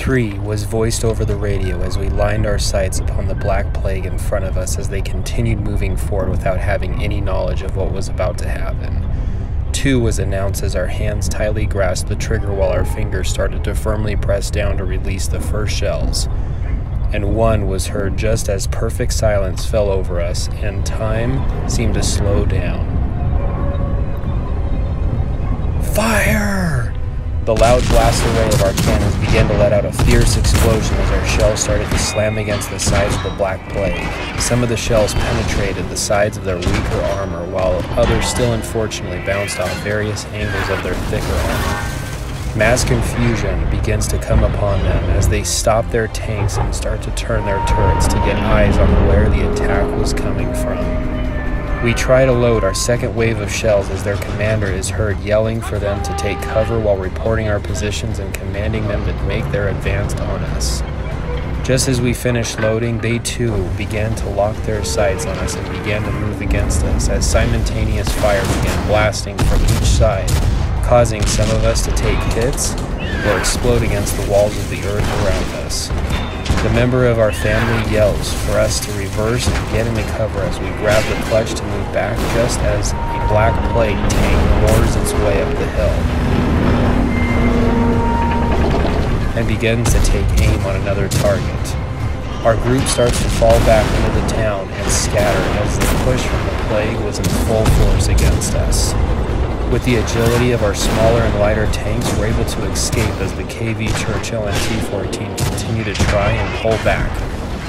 3 was voiced over the radio as we lined our sights upon the Black Plague in front of us as they continued moving forward without having any knowledge of what was about to happen. 2 was announced as our hands tightly grasped the trigger while our fingers started to firmly press down to release the first shells. And 1 was heard just as perfect silence fell over us and time seemed to slow down. Fire! The loud blast array of our cannons began to let out a fierce explosion as our shells started to slam against the sides of the Black Plague. Some of the shells penetrated the sides of their weaker armor, while others still unfortunately bounced off various angles of their thicker armor. Mass confusion begins to come upon them as they stop their tanks and start to turn their turrets to get eyes on where the attack was coming from. We try to load our second wave of shells as their commander is heard yelling for them to take cover while reporting our positions and commanding them to make their advance on us. Just as we finished loading, they too began to lock their sights on us and began to move against us as simultaneous fire began blasting from each side, causing some of us to take hits or explode against the walls of the earth around us. The member of our family yells for us to reverse and get into cover as we grab the clutch to move back just as a Black Plague tank roars its way up the hill and begins to take aim on another target. Our group starts to fall back into the town and scatter as the push from the plague was in full force against us. With the agility of our smaller and lighter tanks, we're able to escape as the KV Churchill and T-14 continue to try and pull back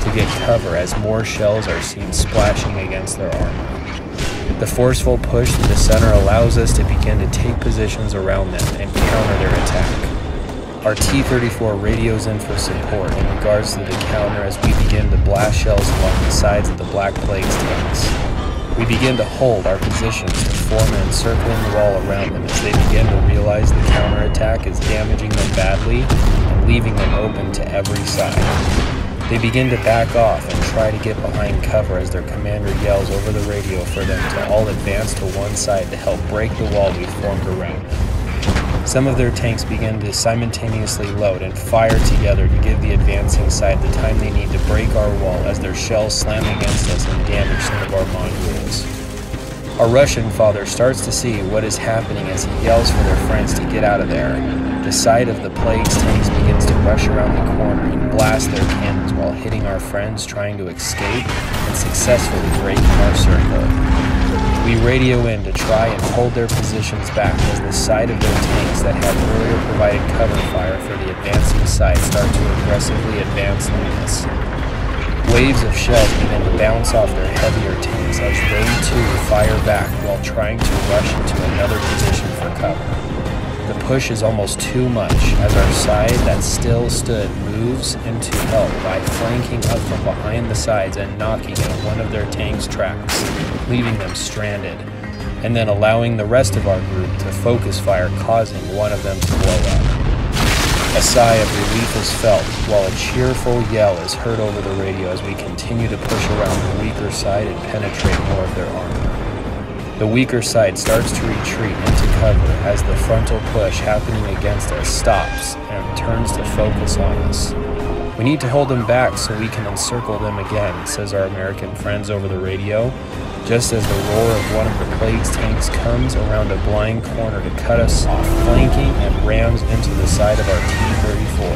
to get cover as more shells are seen splashing against their armor. The forceful push to the center allows us to begin to take positions around them and counter their attack. Our T-34 radios in for support in regards to the counter as we begin to blast shells along the sides of the Black Plague's tanks. We begin to hold our positions to form an encircling wall around them as they begin to realize the counterattack is damaging them badly and leaving them open to every side. They begin to back off and try to get behind cover as their commander yells over the radio for them to all advance to one side to help break the wall we formed around them. Some of their tanks begin to simultaneously load and fire together to give the advancing side the time they need to break our wall as their shells slam against us and damage some of our modules. Our Russian father starts to see what is happening as he yells for their friends to get out of there. The side of the Plague's tanks begins to rush around the corner and blast their cannons while hitting our friends trying to escape and successfully breaking our circle. We radio in to try and hold their positions back as the side of their tanks that had earlier provided cover fire for the advancing side start to aggressively advance on us. Waves of shells begin to bounce off their heavier tanks as they too fire back while trying to rush into another position for cover. The push is almost too much as our side that still stood moves into help by flanking up from behind the sides and knocking at one of their tank's tracks, leaving them stranded, and then allowing the rest of our group to focus fire, causing one of them to blow up. A sigh of relief is felt while a cheerful yell is heard over the radio as we continue to push around the weaker side and penetrate more of their armor. The weaker side starts to retreat into cover as the frontal push happening against us stops and turns to focus on us. We need to hold them back so we can encircle them again, says our American friends over the radio, just as the roar of one of the Plague's tanks comes around a blind corner to cut us off, flanking and rams into the side of our T-34.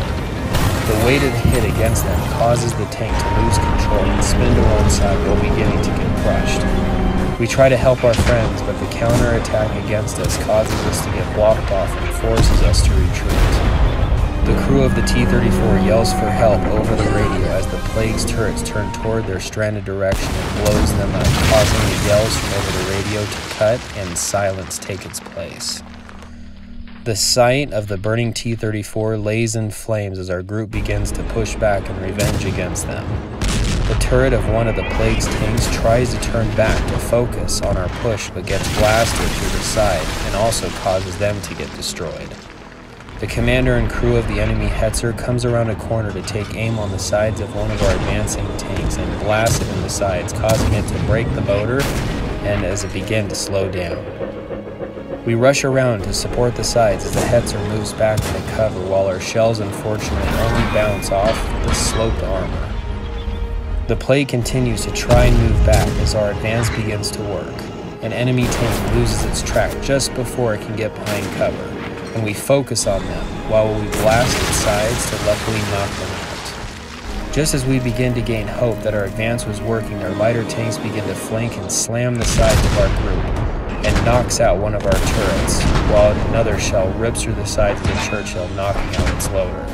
The weighted hit against them causes the tank to lose control and spin to one side while beginning to get crushed. We try to help our friends, but the counterattack against us causes us to get blocked off and forces us to retreat. The crew of the T-34 yells for help over the radio as the Plague's turrets turn toward their stranded direction and blows them up, causing the yells from over the radio to cut and silence take its place. The sight of the burning T-34 lays in flames as our group begins to push back in revenge against them. The turret of one of the Plague's tanks tries to turn back to focus on our push but gets blasted to the side and also causes them to get destroyed. The commander and crew of the enemy Hetzer comes around a corner to take aim on the sides of one of our advancing tanks and blast it in the sides, causing it to break the motor and as it began to slow down. We rush around to support the sides as the Hetzer moves back into cover while our shells unfortunately only bounce off the sloped armor. The plague continues to try and move back as our advance begins to work. An enemy tank loses its track just before it can get behind cover, and we focus on them while we blast its sides to luckily knock them out. Just as we begin to gain hope that our advance was working, our lighter tanks begin to flank and slam the sides of our group, and knocks out one of our turrets, while another shell rips through the sides of the Churchill, knocking out its loader.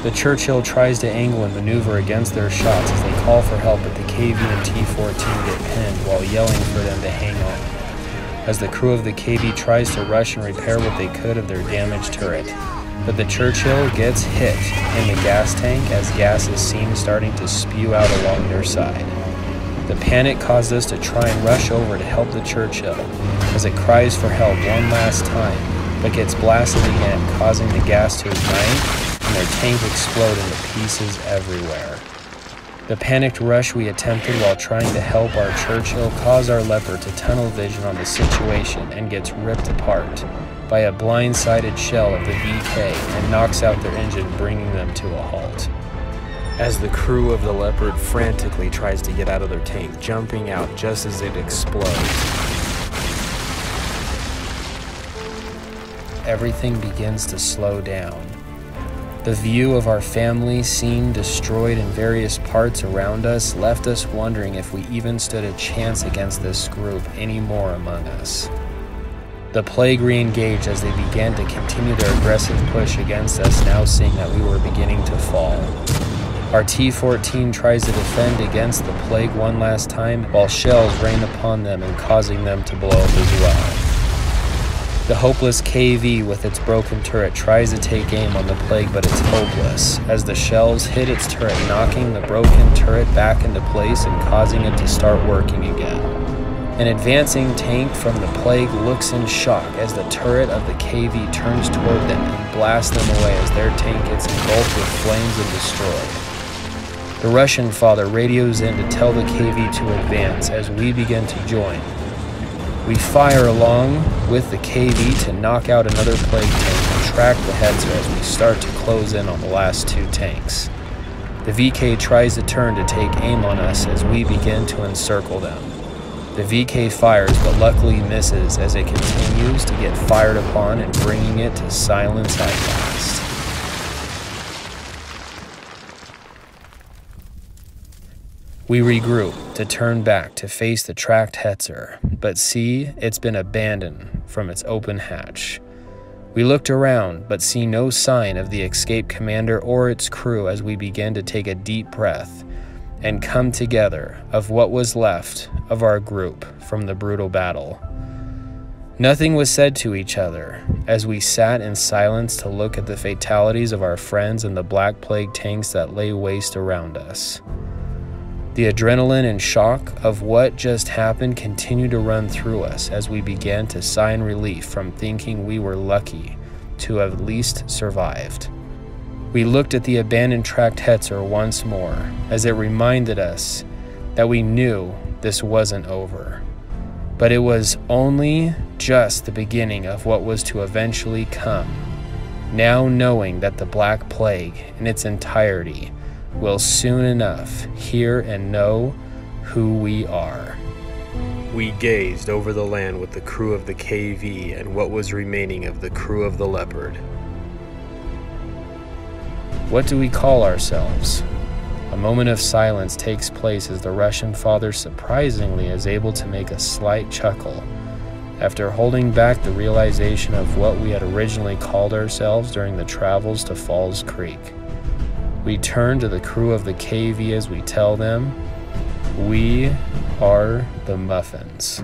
The Churchill tries to angle and maneuver against their shots as they call for help, but the KV and T-14 get pinned while yelling for them to hang on, as the crew of the KV tries to rush and repair what they could of their damaged turret. But the Churchill gets hit in the gas tank as gas is seen starting to spew out along their side. The panic caused us to try and rush over to help the Churchill as it cries for help one last time, but gets blasted again, causing the gas to ignite and their tank explode into pieces everywhere. The panicked rush we attempted while trying to help our Churchill caused our Leopard to tunnel vision on the situation and gets ripped apart by a blindsided shell of the VK and knocks out their engine, bringing them to a halt. As the crew of the Leopard frantically tries to get out of their tank, jumping out just as it explodes. Everything begins to slow down. The view of our family seen destroyed in various parts around us left us wondering if we even stood a chance against this group anymore among us. The plague re-engaged as they began to continue their aggressive push against us, now seeing that we were beginning to fall. Our T-14 tries to defend against the plague one last time, while shells rain upon them and causing them to blow up as well. The hopeless KV with its broken turret tries to take aim on the plague, but it's hopeless, as the shells hit its turret, knocking the broken turret back into place and causing it to start working again. An advancing tank from the plague looks in shock as the turret of the KV turns toward them and blasts them away as their tank gets engulfed with flames and destroyed. The Russian father radios in to tell the KV to advance as we begin to join. We fire along with the KV to knock out another plague tank and track the Hetzer as we start to close in on the last two tanks. The VK tries to turn to take aim on us as we begin to encircle them. The VK fires but luckily misses as it continues to get fired upon and bringing it to silence at last. We regroup to turn back to face the tracked Hetzer, but see it's been abandoned from its open hatch. We looked around, but see no sign of the escaped commander or its crew as we begin to take a deep breath and come together of what was left of our group from the brutal battle. Nothing was said to each other as we sat in silence to look at the fatalities of our friends and the Black Plague tanks that lay waste around us. The adrenaline and shock of what just happened continued to run through us as we began to sigh in relief from thinking we were lucky to have at least survived. We looked at the abandoned tracked Hetzer once more as it reminded us that we knew this wasn't over. But it was only just the beginning of what was to eventually come, now knowing that the Black Plague in its entirety will soon enough hear and know who we are. We gazed over the land with the crew of the KV and what was remaining of the crew of the Leopard. What do we call ourselves? A moment of silence takes place as the Russian father surprisingly is able to make a slight chuckle after holding back the realization of what we had originally called ourselves during the travels to Falls Creek. We turn to the crew of the KV as we tell them, we are the Muffins.